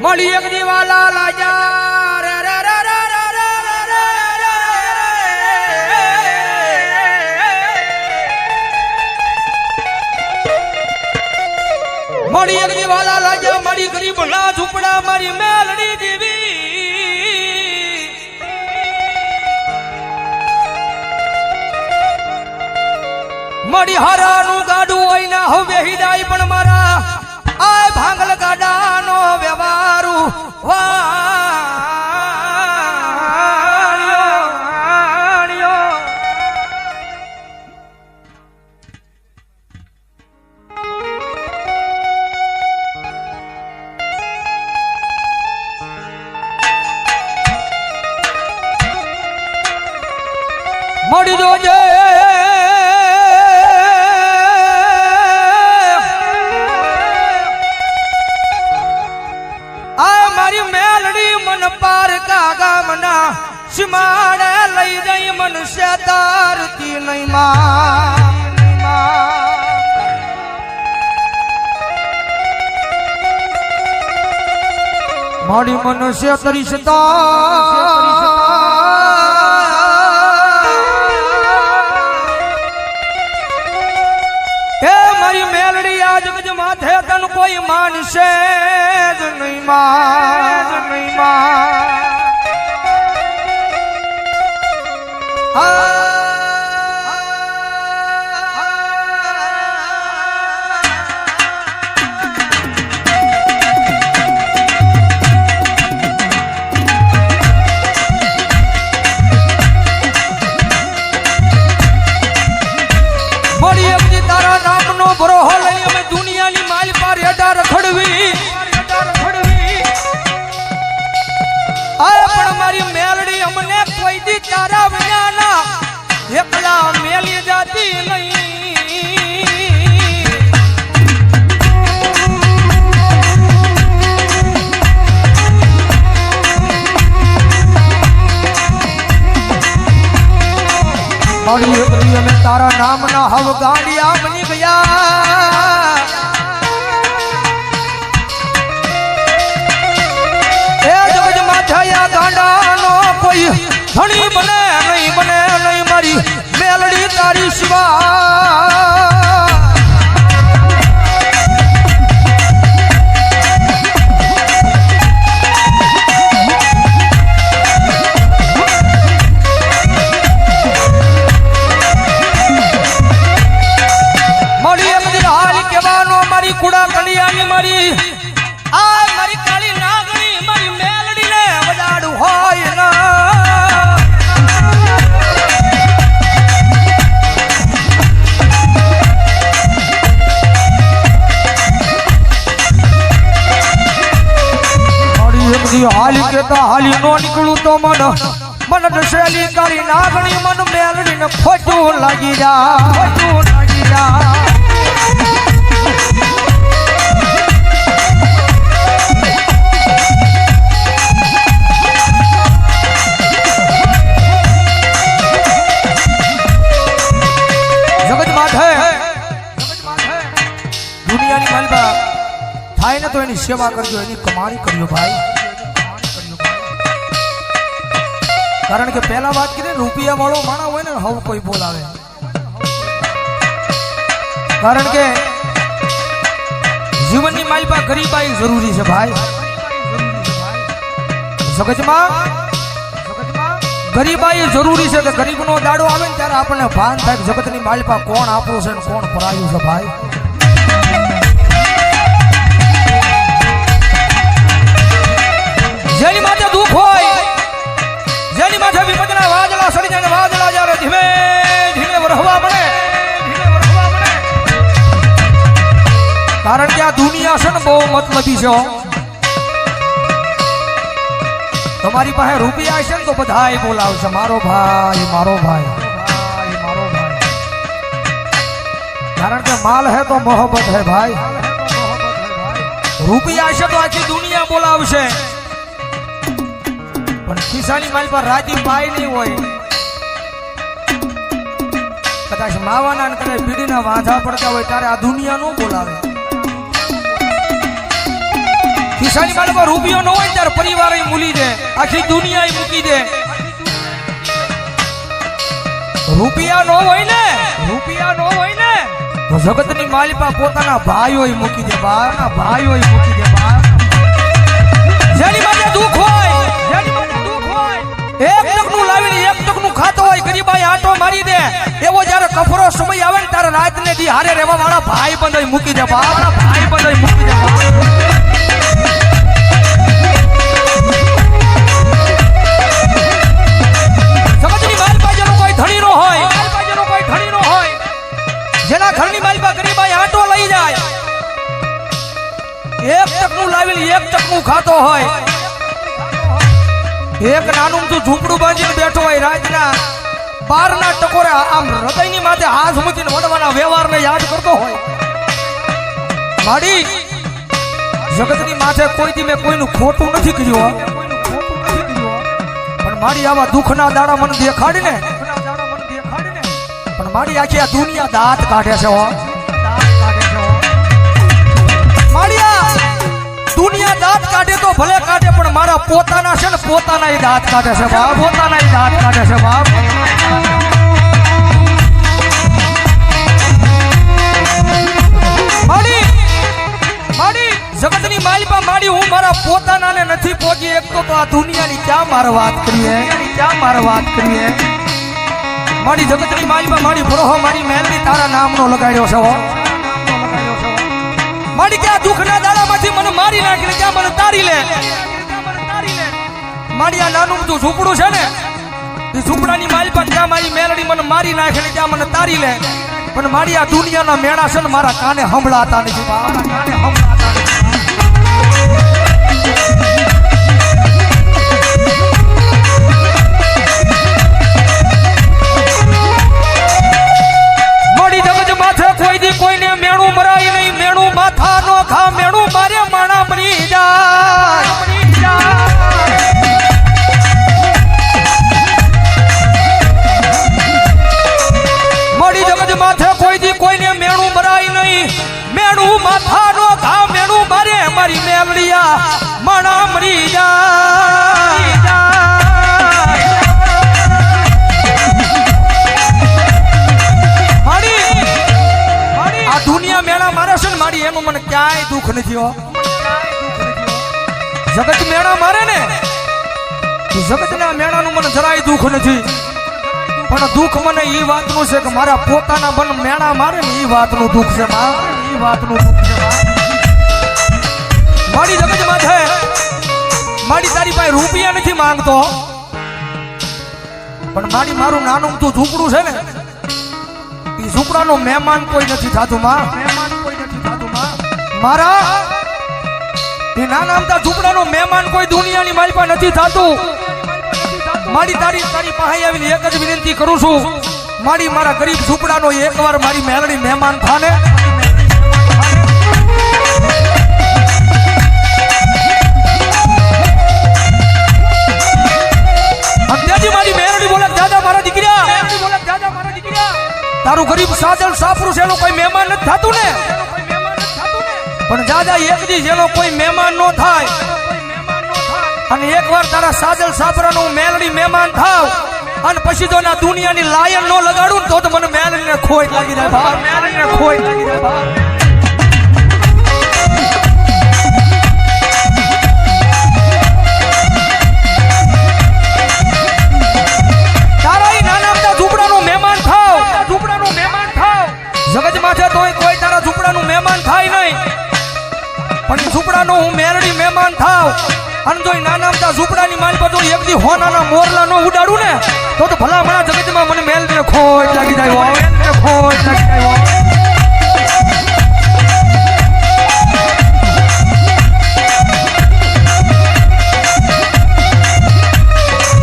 મળી એક દીવાલા લાજા રે રે રે રે મળી એક દીવાલા લાજા મારી ગરીબ ના ઝૂંપડા મારી મેલડી દેવી મળી હરાનું ગાડું હોય ના હવે હિદાય પણ મારા આય ભાંગલ ગાડાનો વ્યવહારું વાણ્યો મળી જોજે સિમાડે લઈ જઈ મનુષ્ય તારતી નહીં મારી મનુષ્ય તરીશતા એ મારી મેલડી આજ ગજ માથે તન કોઈ માનશે જ નહીં તારા નામનો બરોહો લઈ અમે દુનિયાની માલ પર હેડા રખડવી પણ મારી મેલડી અમને કોઈ દી તારા વિનાના એકલા મેલી જાતી નહીં મારી એકલી અમે તારા નામના હવ ગાડિયા બની ગયા એ જગજ માથાયા ગાંડાનો કોઈ ધણી બને નહીં મારી મેલડી તારી શિવા કુડા કડિયાની મારી આ મારી કાળી નાગણી મારી મેલડીને વજાડું હોય ના મારી એકદી હાલી કેતા હાલી નો નીકળું તો મન દશેલી કાળી નાગણી મન મેલડીને ખોટું લાગી જા દુનિયાની માલબા થાય ને તો એની સેવા કરજો એની કમાણી કરજો ભાઈ કારણ કે પહેલા વાત કરી રૂપિયા વાળો માણા હોય ને હવ કોઈ બોલાવે કારણ કે જીવનની માલબા ગરીબાઈ જરૂરી છે ભાઈ જગતમાં ગરીબાઈ જરૂરી છે કે ગરીબનો દાડો આવે ને ત્યારે આપણને ભાન થાય જગતની માલબા કોણ આપણું છે ને કોણ પરાયું છે ભાઈ જેની માથે દુઃખ હોય જેની માથે વિપદના વાદળા સડી જાય વાદળા જ્યારે ધીમે ધીમે વરહવા પડે કારણ કે આ દુનિયા છે ને બહુ મતલબી છે તમારી પાસે રૂપિયા છે ને તો બધાય બોલાવશે મારો ભાઈ કારણ કે માલ હે તો મોહબ્બત હે ભાઈ રૂપિયા છે તો આખી દુનિયા બોલાવશે પણ ખિસ્સાની માલ પર રાજી પાય નહીં હોય કદાચ માવાના કદાચ બીડીના વાંધા પડતા હોય ત્યારે આ દુનિયા નો બોલાવે ખિસ્સાની માલમાં રૂપિયો ન હોય ત્યારે પરિવાર મૂલી દે, આખી દુનિયા મૂકી દે. રૂપિયા નો હોય ને તો જગતની માલિપા પોતાના ભાઈઓ મૂકી દે, ભાઈઓ મૂકી દે. જેની માટે દુઃખ હોય એક ટકનું લાવીને એક ટકનું ખાતો હોય, ગરીબાઈ આંટો મારી દે, એવો જયારે કફરો સમય આવે ને ત્યારે રાતને દી હારે રહેવા વાળા ભાઈ બંધ મૂકી દે, ભાઈ બંધ મૂકી દે. જગતની માલિપા જેનો કોઈ ધણી નો હોય, જેના ઘરની માલિપા ગરીબાઈ આંટો લઈ જાય, એક ટકનું લાવીને એક ટકનું ખાતો હોય, એક નાનું તું ઝૂંપડું બાંધીને બેઠો હોય, રાતના 12ના ટકોરે આમ હૃદયની માથે હાથ મૂકીને વડવાના વ્યવહારને યાદ કરતો હોય. માડી જગતની માથે કોઈથી મેં કોઈનું ખોટું નથી કર્યું, પણ મારી આવા દુઃખના દાડા મને દેખાડીને, પણ મારી આખી આ દુનિયા દાંત કાઢે છે. દુનિયા દાંત કાઢે તો ભલે કાઢે, પણ મારા પોતાના છે ને પોતાના દાંત કાઢે છે બાપ, પોતાના દાંત કાઢે છે બાપ. માડી જગતની માલિપા માડી હું મારા પોતાનાને નથી પહોંચી એકતો તો આ દુનિયાની ક્યાં મારે વાત કરીએ, મારી જગતની માલિપા મારી ભરોહો મારી મહેલની તારા નામનો લગાડ્યો છે. મારી ક્યાં દુઃખના દાડામાંથી મને મારી નાખીને ક્યાં મને તારી લે. મારી આ નાનું તું ઝૂંપડું છે ને, એ ઝૂંપડાની માલિપા ક્યાં મારી મેલડી મને મારી નાખીને ક્યાં મને તારી લે, પણ મારી આ દુનિયાના મેળા છે ને મારા કાને સંભળાતા નથી, મારા કાને સંભળાતા નથી. મારી જગત માથે કોઈ દી કોઈને મેણું મરાય નહીં, મેણું માથા નો ખા, મેણું મારે માણા મરી જાય. મારી જગત માથે કોઈ દી કોઈને મેણું મરાય નહીં, મેણું માથા નો ખા, મેણું મારે મારી મેલડિયા માણા મરી જાય. આ દુનિયા મેળા મારે છે ને મારી, એનું મને ક્યાંય દુઃખ નથી. જગત મેળા મારે ને, જગતના મેળાનું મને જરાય દુઃખ નથી, પણ દુઃખ મને એ વાતનું છે કે મારા પોતાના મન મેળા મારે ને એ વાતનું દુઃખ છે. મારી જગત માથે મારી તારી પાસે રૂપિયા નથી માંગતો, પણ મારી મારું નાનું તું ઝૂંપડું છે ને, એ ઝૂંપડાનો મહેમાન કોઈ નથી થતું માં. મારા એ નાના અમથા ઝૂંપડાનો મહેમાન કોઈ દુનિયાની મારી પાસે નથી થતું. મારી તારી પાસે આવીને એક જ વિનંતી કરું છું, મારી મારા ગરીબ ઝૂંપડાનો એકવાર મારી મેલડી મહેમાન થાને. મારી મેલડી બોલે દાદા મારા દીકરા, તારું ગરીબ સાજલ સાફરું છે, એનો કોઈ મહેમાન નથી થતું ને, પણ દાદા એક દી જેનો કોઈ મહેમાન નો થાય અને એકવાર તારા સાજલ સાફરાનું મેલડી મહેમાન થાવ અને પછી તો ના દુનિયાની લાયન નો લગાડું તો મને મેલડીને ખોટ લાગી જાય ભાવ, મેલડીને ખોટ લાગી જાય ભાવ. જગત માથે તોય કોઈ તારા ઝૂંપડાનું મહેમાન થાય નહીં, પણ ઝૂંપડાનો હું મેરડી મહેમાન થાવ અને જો નાના અમથા ઝૂંપડાની માલ પર એક દી હોનાના મોરલા નો ઉડાડું ને તો ભલામણા જગતમાં મને મેલને ખોટ લાગી જાય, ખોટ લાગી જાય.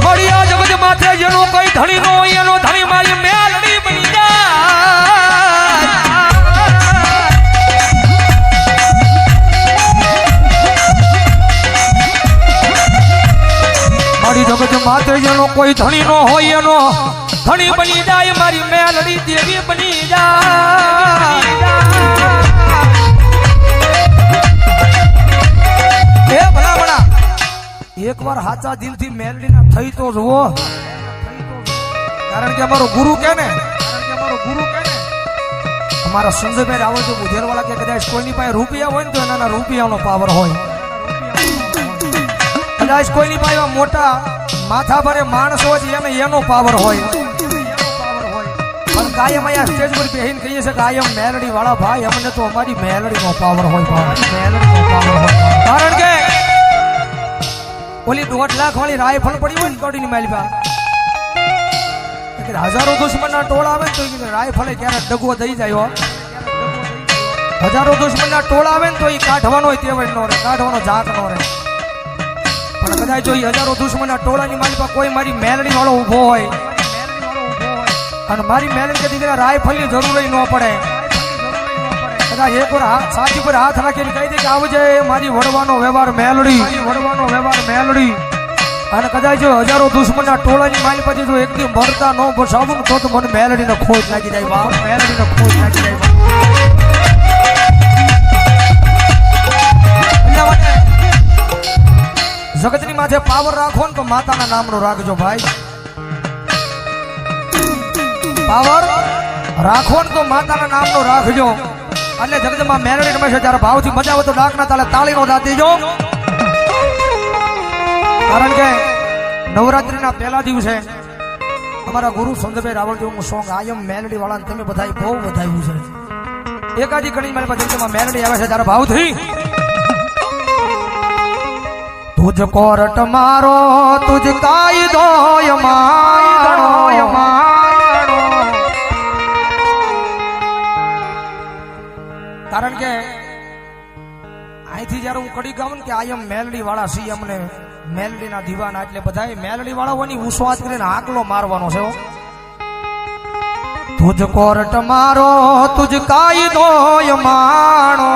મળ્યા જગત માથે જેનો કોઈ ધણી નો હોય એનો ધણી મારી મેલડી બની જાય. જગત માથે જેનો કોઈ ધણી નો હોય એનો ધણી બની જાય, મારી મેલડી દેવી બની જાય. એકવાર સાચા દિલથી મેલડીના થઈ તો જુઓ. કારણ કે અમારો ગુરુ કે ને અમારા સંજયભાઈ રાવળ જો બુધેરવાળા કે કદાચ કોઈની પાસે રૂપિયા હોય ને તો એના રૂપિયાનો પાવર હોય. કદાચ કોઈની પાસે મોટા માથા ભરે માણસ હોય એને એનો પાવર હોય. પણ કાયમ અહીંયા સ્ટેજ પર બેહીને કહીએ છે કાયમ મેલડી વાળા ભાઈ અમને તો અમારી મેલડીનો પાવર હોય. કારણ કે ઓલી 1.5 લાખ વાળી રાયફળ પડી હોય ને કડીની માલિકા હજારો દુશ્મનના ટોળા આવે ને તો રાયફળે ક્યારે ડગવો દઈ જાય. હજારો દુશ્મનના ટોળા આવે ને તો એ કાઢવાનો તેવડ નો રહે, કાઢવાનો જાત નો રહે. પણ કદાચ જો હજારો દુશ્મનના ટોળાની માલિકા કોઈ મારી મેલડી વાળો ઉભો હોય અને મારી મેલડી કે દીકરા રાયફળની જરૂર ન પડે, કદાચ એક વાર સાચી પર હાથ રાખીને કહી દે કે આવજે મારી વડવાનો વ્યવહાર મેલડી, અને કદાચ જો હજારો દુશ્મનના ટોળાની માલ પછી જો એકદી મરતા ન બસાવું તો મને મેલડીને ખોજ લાગી જાય. બાપ મેલડીને ખોજ લાગી જાય. જગતની માથે પાવર રાખો ને તો માતાના નામનો રાખજો ભાઈ. પાવર રાખો ને તો માતાના નામનો રાખજો. અને જગતમાં મેલડી રમે છે ત્યારે ભાવથી મજા આવે તો ડાકના તાલે તાળીનો દાંત દેજો. કારણ કે નવરાત્રીના પહેલા દિવસે અમારા ગુરુ સંજયભાઈ રાવળજીનું સોંગ આયમ મેલડી વાળા તમે બધા બહુ વધાવ્યું છે. એકાદી કણી મારી પાસે મેલડી આવે છે ત્યારે ભાવથી તુજ કોરટ મારો તુજ કાયદો મારો. કારણ કે અહીંથી જયારે હું કડી ગાઉં કે આયમ મેલડી વાળા સી અમને મેલડીના દીવાના એટલે બધા મેલડી વાળાઓની ઉસ્વાદ કરીને આકલો મારવાનો છે. તુજ કોરટ મારો તુજ કાયદો માણો,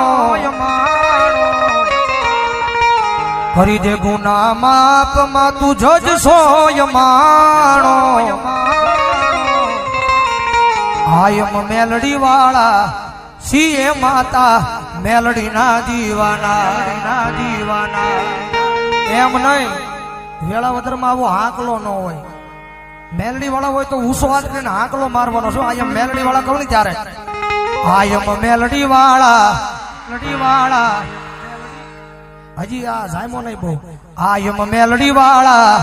કરી દે ગુના માપમાં તું જજ સોય માણો. આયમ મેલડી વાળા સીએ માતા મેલડી ના દીવાના. એમ નહીં વેળાવદરમાં આવો હાકલો ન હોય. મેલડી વાળા હોય તો ઉસ્વાદ કરીને હાકલો મારવાનો છો. આયમ મેલડી વાળા કહું ને ત્યારે આયમ મેલડી વાળા હજી આ જાયમો નહીં બહુ. આયમ મેલડી વાળા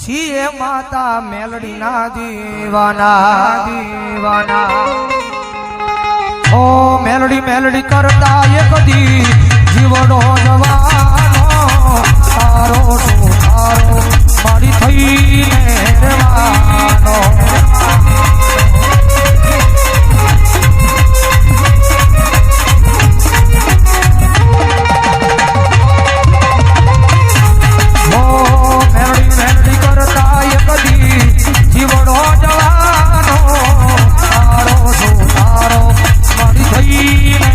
સીએ માતા મેલડી ના દીવાના. ઓ મેલડી કરતા એક દી જીવડો જવાનો તારો મારી થઈને રહેવાનો. મેલડી કરતા એક દી જીવડો જવાનો તારો મારી થઈને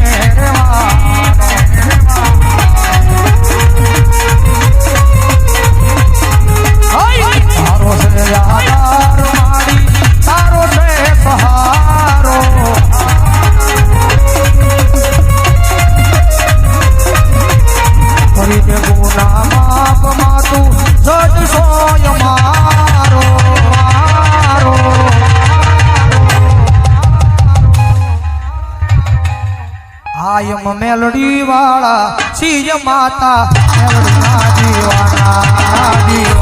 આયમ મેલડી વાળા સીજ માતા મેલડી ના દીવાના.